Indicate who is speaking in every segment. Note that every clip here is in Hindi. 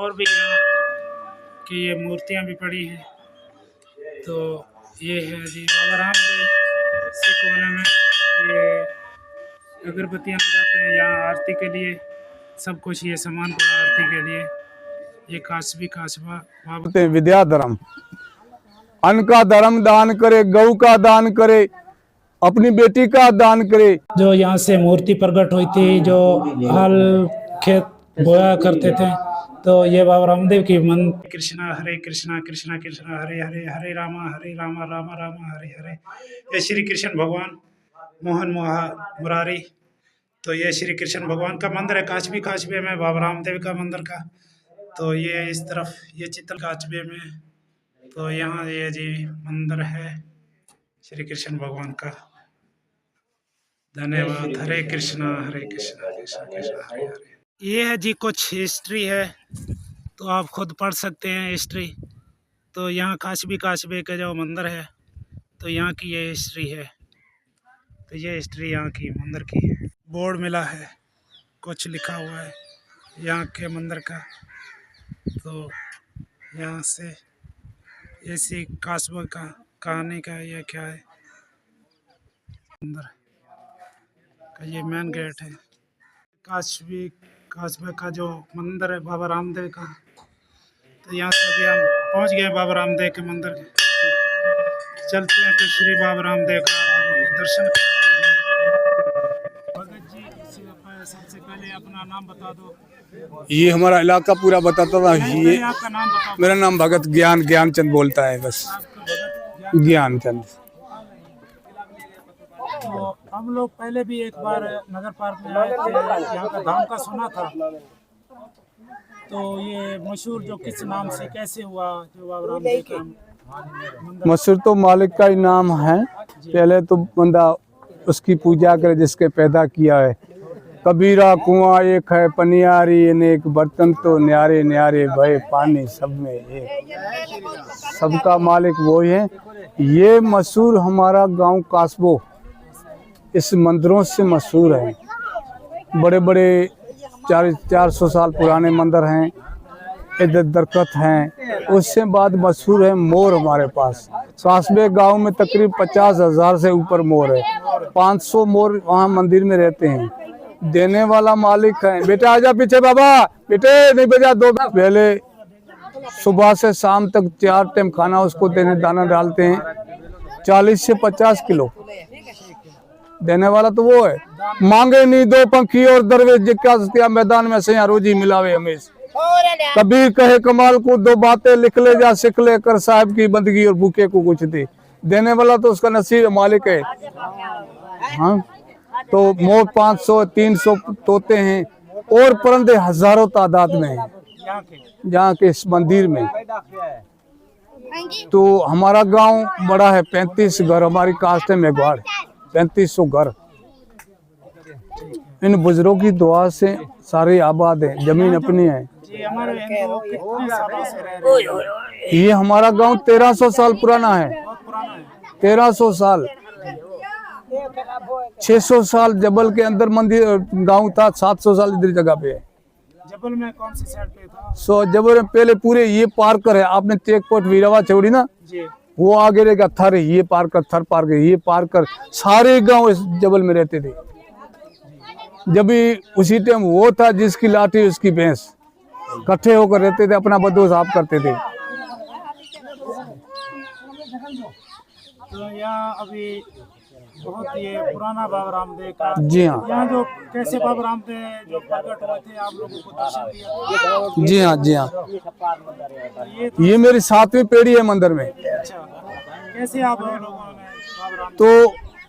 Speaker 1: और भी यहाँ की ये मूर्तियाँ भी पड़ी हैं। तो ये है जी बाबा रामदेव इसी कोने में ये अगरबत्तियाँ लगाते हैं यहाँ आरती के लिए, सब कुछ ये सामान पड़ा आरती के लिए। ये कासबी कासबा बाबा
Speaker 2: विद्या धर्म, अन्न का धर्म दान करे, गऊ का दान करे, अपनी बेटी का दान करे।
Speaker 1: जो यहाँ से मूर्ति प्रकट हुई थी, जो हल खेत बोया करते थे, तो ये बाबा रामदेव की मन कृष्णा कृष्णा कृष्णा हरे हरे, हरे रामा रामा रामा हरे हरे। ये श्री कृष्ण भगवान मोहन मुरारी। तो ये श्री कृष्ण भगवान का मंदिर है काचबे में, बाबा रामदेव का मंदिर का। तो ये इस तरफ ये चित्र काचबे में, तो यहाँ ये जी मंदिर है श्री कृष्ण भगवान का। धन्यवाद। हरे कृष्णा कृष्णा कृष्णा हरे हरे। ये है जी कुछ हिस्ट्री है, तो आप खुद पढ़ सकते हैं हिस्ट्री। तो यहाँ काचबे का जो मंदिर है, तो यहाँ की ये हिस्ट्री है। तो ये हिस्ट्री यहाँ की मंदिर की है। बोर्ड मिला है, कुछ लिखा हुआ है यहाँ के मंदिर का। तो यहाँ से ऐसी कासबा का कहानी का ये क्या है, मंदिर का ये मेन गेट है। कासबा का जो मंदिर है बाबा रामदेव का। तो यहाँ से अभी हम पहुँच गए बाबा रामदेव के मंदिर। चलते हैं तो श्री बाबा रामदेव का दर्शन करते हैं। भगत जी सबसे पहले अपना नाम बता दो।
Speaker 2: ये हमारा इलाका पूरा बताता था। ये
Speaker 1: आपका नाम बताओ।
Speaker 2: मेरा नाम भगत ज्ञानचंद बोलता है, बस ज्ञानचंद।
Speaker 1: तो हम लोग पहले भी एक बार नगर पार्क में आए थे, यहाँ का धाम का सुना था। तो ये मशहूर जो किस नाम से कैसे हुआ, जो बाबा रामदेव का
Speaker 2: मशहूर तो मालिक का ही नाम है। पहले तो बंदा उसकी पूजा करे जिसके पैदा किया है। कबीरा कुआं एक है, पनियारी अनेक, बर्तन तो न्यारे न्यारे भय पानी सब में एक। सबका मालिक वो ही है। ये मशहूर हमारा गांव कासबो इस मंदिरों से मशहूर है। बड़े बड़े 400 साल पुराने मंदिर हैं, इधर दरख्त हैं। उससे बाद मशहूर है मोर हमारे पास। कासबे गांव में तकरीब 50,000 से ऊपर मोर है। 500 मोर वहाँ मंदिर में रहते हैं। देने वाला मालिक है। बेटा आजा पीछे, बाबा बेटे नहीं बजा दो। पहले सुबह से शाम तक 4 टाइम खाना उसको देने, दाना डालते हैं। 40 से 50 किलो देने वाला तो वो है। मांगे नहीं दो पंखी और दरवेश, जिक्का मैदान में से रोजी मिलावे हमेशा। कबीर कहे कमाल को दो बातें लिख ले जा सिख ले कर, साहब की बंदगी और भूखे को कुछ दे। देने वाला तो उसका नसीब मालिक है। हाँ, तो मोर 500 300 तोते हैं और परिंदे हजारों तादाद में हैं यहाँ के इस मंदिर में। तो हमारा गांव बड़ा है, 35 घर हमारी कास्ट है मेघवाड़, 3500 घर। इन बुजुर्गों की दुआ से सारे आबाद है, जमीन अपनी है। ये हमारा गांव 1300 साल पुराना है। 1300 साल। 600 साल जबल के अंदर मंदिर गांव था, 700 साल इधर जगह पे है।
Speaker 1: जबल में कौन सी साइड पे था?
Speaker 2: जबल में पहले पूरे ये पार्क है। आपने चेक पोस्ट वीरावा छोड़ी ना
Speaker 1: जी,
Speaker 2: वो आगे रहेगा थर, ये पार्क कर, थर पार्क है, ये पार्क कर। सारे गांव इस जबल में रहते थे। जब भी उसी टाइम वो था जिसकी लाठी उसकी भैंस, इकट्ठे होकर रहते थे, अपना बदो साफ करते थे।
Speaker 1: तो यहाँ अभी बहुत ये पुराना बाबा रामदेव का।
Speaker 2: जी हाँ,
Speaker 1: यहाँ जो कैसे बाबा रामदेव जो प्रकट हुए थे, आप लोगों को दर्शन दिया?
Speaker 2: जी हाँ, जी हाँ। ये मेरी 7वीं पीढ़ी है मंदिर में।
Speaker 1: अच्छा, कैसे आप लोगों ने बाबा रामदेव?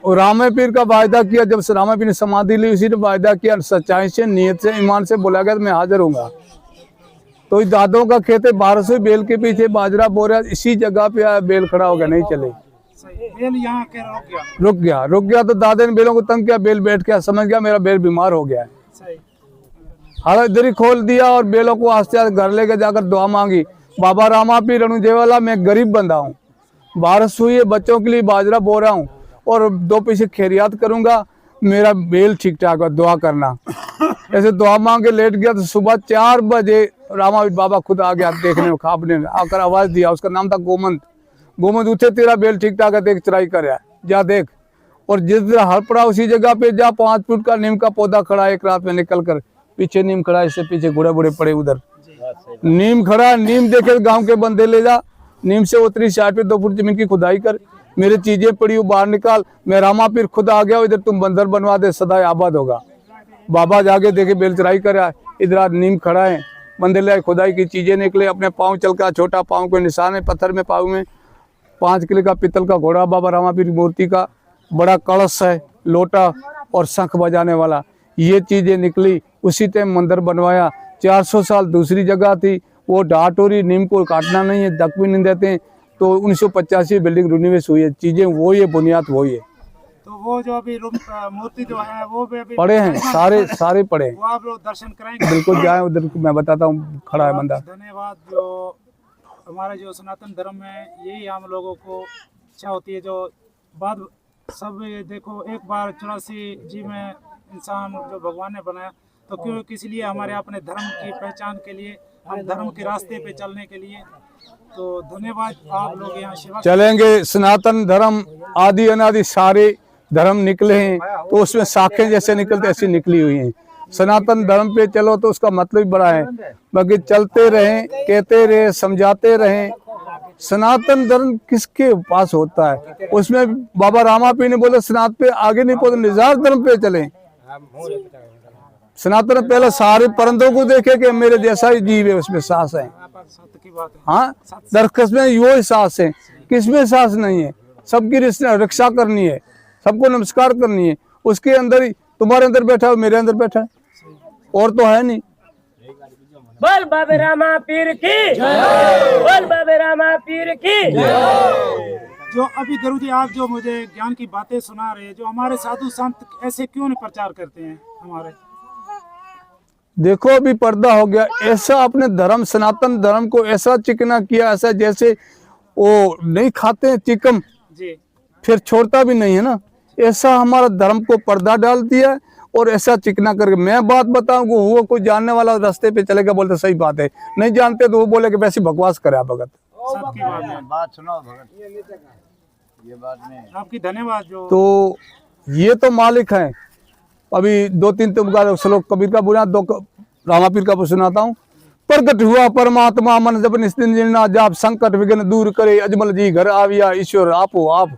Speaker 2: तो रामे पीर का वायदा किया, जब से रामे पीर ने समाधि ली उसी ने वायदा किया, सच्चाई से, नियत से, ईमान से बोला गया तो मैं हाजिर होऊंगा। तो दादों का खेत है, 1200 बेल के पीछे बाजरा बो रहा, इसी जगह पे बेल खड़ा हो गया, नहीं चले।
Speaker 1: बेल यहाँ के रुक
Speaker 2: गया तो दादे ने बेलों को तंग किया, बेल बैठ गया, समझ गया मेरा बेल बीमार हो गया है। हर इधर ही खोल दिया और बेलों को आस्ते आस्ते घर लेके जाकर दुआ मांगी। बाबा रामा पीर रणुजेवाला, मैं गरीब बंदा हूँ, बारिश हुई है, बच्चों के लिए बाजरा बो रहा हूँ और 2 पैसे खैरियत करूंगा, मेरा बेल ठीक ठाक है, दुआ करना। ऐसे दुआ मांग के लेट गया तो सुबह 4 बजे रामावीर बाबा खुद आ गया देखने में, खापने में आकर आवाज दिया। उसका नाम था गोमंत। गोमंत उठे, तेरा बेल ठीक ठाक है, देख चराई कर रहा है, जा देख। और जिस तरह हर पड़ा उसी जगह पे जा, 5 फुट का नीम का पौधा खड़ा है, एक रात में निकल कर पीछे नीम खड़ा है, इससे पीछे घोड़े बूढ़े पड़े उधर नीम खड़ा। नीम देखे गांव के बंदे ले जा, नीम से उतरी साइड पे 2 फुट जमीन की खुदाई कर, मेरी चीजें पड़ी वो बाहर निकाल, मैं रामापीर खुद आ गया, इधर तुम बंदर बनवा दे, सदा आबाद होगा। बाबा जाके देखे बेल चराई कर, इधर आज नीम खड़ा है, बंदे ले खुदाई की चीजें निकले, अपने पाँव चल का, छोटा पाँव को निशान है पत्थर में, पाँव में 5 किलो का पीतल का घोड़ा, बाबा रामापीर मूर्ति का बड़ा कलश है, लोटा और शंख बजाने वाला, ये चीजें निकली। उसी टाइम मंदिर बनवाया। 400 साल दूसरी जगह थी, वो डाटोरी नीम को काटना नहीं है, दक भी नहीं देते हैं, तो 1985 बिल्डिंग रिनोवेश हुई है, चीजें वो ये बुनियाद वही है।
Speaker 1: तो वो जो अभी मूर्ति जो है वो भी अभी
Speaker 2: पड़े हैं, सारे पड़े हैं,
Speaker 1: वो आप लोग दर्शन कराएंगे?
Speaker 2: बिल्कुल जाए उधर, मैं बताता हूँ, खड़ा है बंदा।
Speaker 1: धन्यवाद। जो हमारे जो सनातन धर्म में यही हम लोगों को इच्छा होती है, जो बाद सब देखो एक बार 84 जी में इंसान जो भगवान ने बनाया, तो क्यों किसी लिए हमारे अपने धर्म की पहचान के लिए, हम धर्म के रास्ते पे चलने के लिए। तो धन्यवाद, आप लोग यहाँ सेवा
Speaker 2: चलेंगे। सनातन धर्म आदि अनादि सारे धर्म निकले हैं, तो उसमें शाखें जैसे निकलते ऐसी निकली हुई हैं। सनातन धर्म पे चलो तो उसका मतलब बड़ा है, बाकी चलते रहें, कहते रहे, समझाते रहें। सनातन धर्म किसके पास होता है? उसमें बाबा रामापीर ने बोला सनातन पे आगे नहीं पहुंचे, निजार धर्म पे चले। सनातन पहले सारे परंदों को देखे कि मेरे जैसा ही जीव है, उसमें सांस है।
Speaker 1: सत्य की बात है।
Speaker 2: हाँ, दरख्त में यो सांस है, किसमें सांस नहीं है? सबकी रक्षा करनी है, सबको नमस्कार करनी है। उसके अंदर ही तुम्हारे अंदर बैठा है, मेरे अंदर बैठा है, और तो है नहीं।
Speaker 3: बोल बाबे रामापीर की जय, बोल बाबे रामापीर की जय।
Speaker 1: जो अभी गुरुजी आप जो मुझे ज्ञान की बातें सुना रहे हैं, जो हमारे साधु संत ऐसे क्यों नहीं प्रचार करते हैं हमारे?
Speaker 2: देखो अभी पर्दा हो गया, ऐसा अपने धर्म सनातन धर्म को ऐसा चिकना किया, ऐसा जैसे वो नहीं खाते हैं चिकन
Speaker 1: जी,
Speaker 2: फिर छोड़ता भी नहीं है ना, ऐसा हमारा धर्म को पर्दा डाल दिया और ऐसा चिकना करके। मैं बात बताऊं कि वो कोई जानने वाला रास्ते पे चलेगा, बोलते सही बात है, नहीं जानते तो वो बोले कि वैसे बकवास करे भगत।
Speaker 1: सबकी बात है।
Speaker 4: बात सुनो भगत, ये बात नहीं।
Speaker 1: आपकी धन्यवाद। जो
Speaker 2: तो ये तो मालिक हैं। अभी 2-3 तुमका श्लोक कबीर का बुना, 2 रामापीर का सुनाता हूँ। प्रकट हुआ परमात्मा मन जब निस्तिना जाप, संकट विघ्न दूर करे, अजमल जी घर आविया, ईश्वर आपो आप।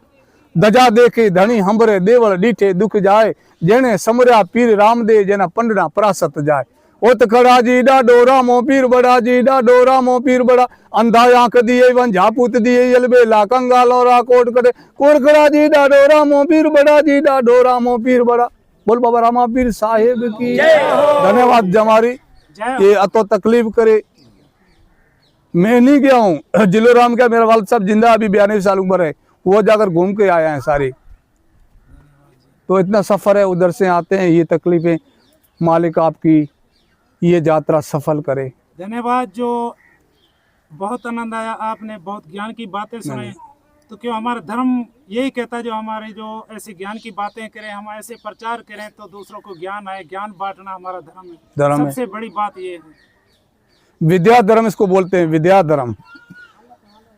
Speaker 2: दजा देखे धनी हंबरे, देवल डीठे दुख जाए, जेने समरा पीर राम दे, जेना पंडना परासत जाए। ओत खड़ा जी डाडो रामो पीर बड़ा, जी डाडो रामो पीर बड़ा। अंधा आंख दिए वंझा पूत दिए, यलबे ला कंगालो रा कोट करे। कोर खड़ा जी डाडो रामो पीर बड़ा, जी डाडो रामो पीर बड़ा। बोल बाबा रामापीर साहेब की धन्यवाद। जमारी ये अतो तकलीफ करे, मैं नहीं गया हूँ, जिलो राम का मेरा वालिद साहब जिंदा, अभी 92 साल उम्र है, वो जाकर घूम के आया है सारी। तो इतना सफर है, उधर से आते हैं, ये तकलीफें। मालिक आपकी ये यात्रा सफल करे।
Speaker 1: धन्यवाद। जो बहुत आनंद आया, आपने बहुत ज्ञान की बातें सुनाई। तो क्यों हमारा धर्म यही कहता है, जो हमारे जो ऐसे ज्ञान की बातें करें, हम ऐसे प्रचार करें तो दूसरों को ज्ञान आए, ज्ञान बांटना हमारा धर्म है।
Speaker 2: धर्म है।
Speaker 1: सबसे बड़ी बात ये है,
Speaker 2: विद्या धर्म इसको बोलते हैं, विद्या धर्म।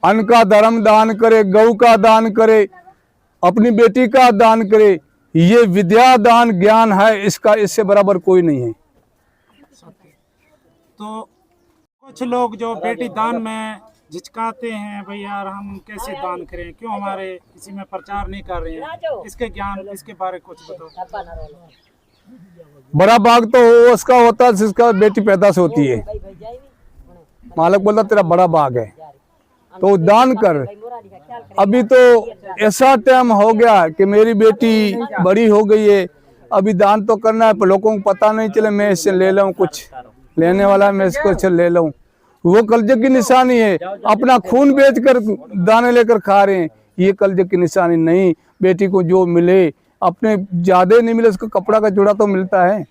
Speaker 2: अन्न का धर्म दान करे, गौ का दान करे, अपनी बेटी का दान करे, ये विद्या दान ज्ञान है, इसका इससे बराबर कोई नहीं है।
Speaker 1: तो कुछ लोग जो बेटी दान में झिझकाते हैं, भाई यार हम कैसे दान करें, क्यों हमारे किसी में प्रचार नहीं कर रहे हैं, इसके ज्ञान, इसके बारे में कुछ बताओ।
Speaker 2: बड़ा बाग तो उसका होता है जिसका बेटी पैदा से होती है। मालिक बोलता तेरा बड़ा बाग है तो दान कर। अभी तो ऐसा टाइम हो गया कि मेरी बेटी बड़ी हो गई है, अभी दान तो करना है, पर लोगों को पता नहीं चले मैं इससे ले लूं, कुछ लेने वाला है मैं इसको ले लूं। वो कलजुग की निशानी है, अपना खून बेचकर दाने लेकर खा रहे हैं, ये कलजुग की निशानी नहीं। बेटी को जो मिले, अपने ज्यादा नहीं मिले, उसको कपड़ा का जोड़ा तो मिलता है,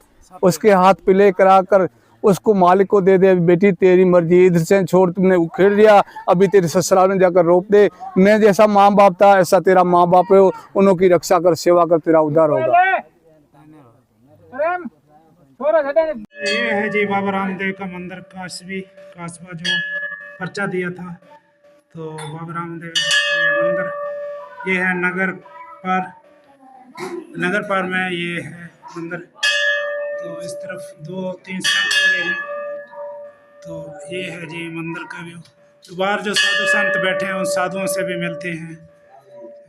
Speaker 2: उसके हाथ पे ले करा कर उसको मालिक को दे दे। बेटी तेरी मर्जी, इधर से छोड़, तुमने उखेड़ दिया, अभी तेरे ससुराल में जाकर रोप दे। मैं जैसा माँ बाप था ऐसा तेरा माँ बाप है, उन्हों की रक्षा कर, सेवा कर, तेरा उद्धार होगा।
Speaker 1: ये है जी बाबा रामदेव का मंदिर कासबा जो पर्चा दिया था। तो बाबा रामदेव ये मंदिर ये है नगर पार में ये है मंदिर। तो इस तरफ 2-3 संत खड़े हैं। तो ये है जी मंदिर का व्यू। तो बाहर जो साधु संत बैठे हैं उन साधुओं से भी मिलते हैं,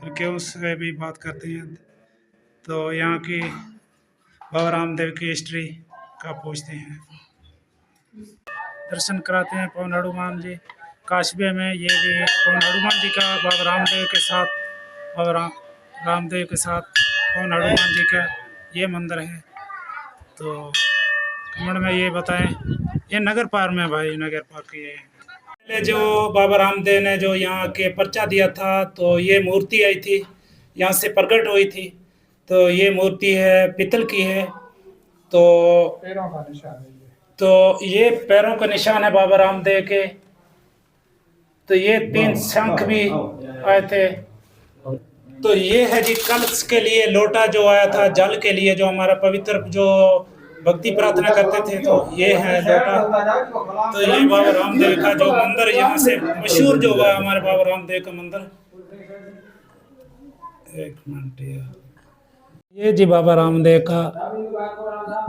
Speaker 1: उनके उससे भी बात करते हैं। तो यहाँ की बाबा रामदेव की हिस्ट्री का पूछते हैं, दर्शन कराते हैं। पवन हनुमान जी काशबे में ये भी पवन हनुमान जी का बाबा रामदेव के साथ पवन हनुमान जी का ये मंदिर है। तो कमेंट में ये बताएं। ये नगर पार में भाई, नगर पार की है। पहले जो बाबा रामदेव ने जो यहाँ के पर्चा दिया था तो ये मूर्ति आई थी, यहाँ से प्रकट हुई थी। तो ये मूर्ति है पीतल की है। तो ये पैरों का निशान है बाबा रामदेव के। तो ये 3 शंख भी आए थे। तो ये है जी कलश के लिए लोटा जो आया था, जल के लिए जो हमारा पवित्र जो भक्ति प्रार्थना करते थे। तो ये है लोटा। तो ये बाबा रामदेव का जो मंदिर यहाँ से मशहूर जो हुआ हमारे बाबा रामदेव का मंदिर। एक मिनट, ये जी बाबा रामदेव का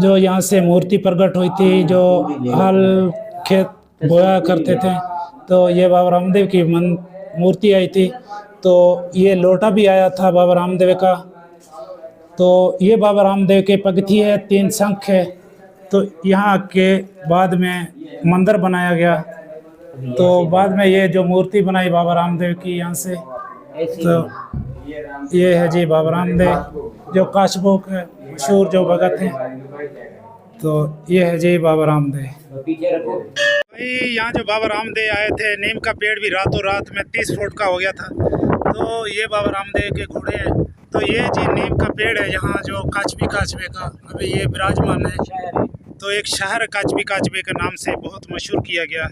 Speaker 1: जो यहाँ से मूर्ति प्रकट हुई थी, जो हल खेत बोया करते थे। तो ये बाबा रामदेव की मूर्ति आई थी। तो ये लोटा भी आया था बाबा रामदेव का। तो ये बाबा रामदेव के पगथी है, 3 शंख है। तो यहाँ के बाद में मंदिर बनाया गया। तो बाद में ये जो मूर्ति बनाई बाबा रामदेव की यहाँ से। तो ये है जी बाबा रामदेव जो काशबों के मशहूर जो भगत हैं। तो ये है जी बाबा रामदेव। भाई यहाँ जो बाबा रामदेव आए थे, नीम का पेड़ भी रातों रात में 30 फुट का हो गया था। तो ये बाबा रामदेव के घोड़े हैं। तो ये जी नीम का पेड़ है यहाँ जो काचबी काचबे का अभी ये विराजमान है। तो एक शहर काचबी काचबे के नाम से बहुत मशहूर किया गया।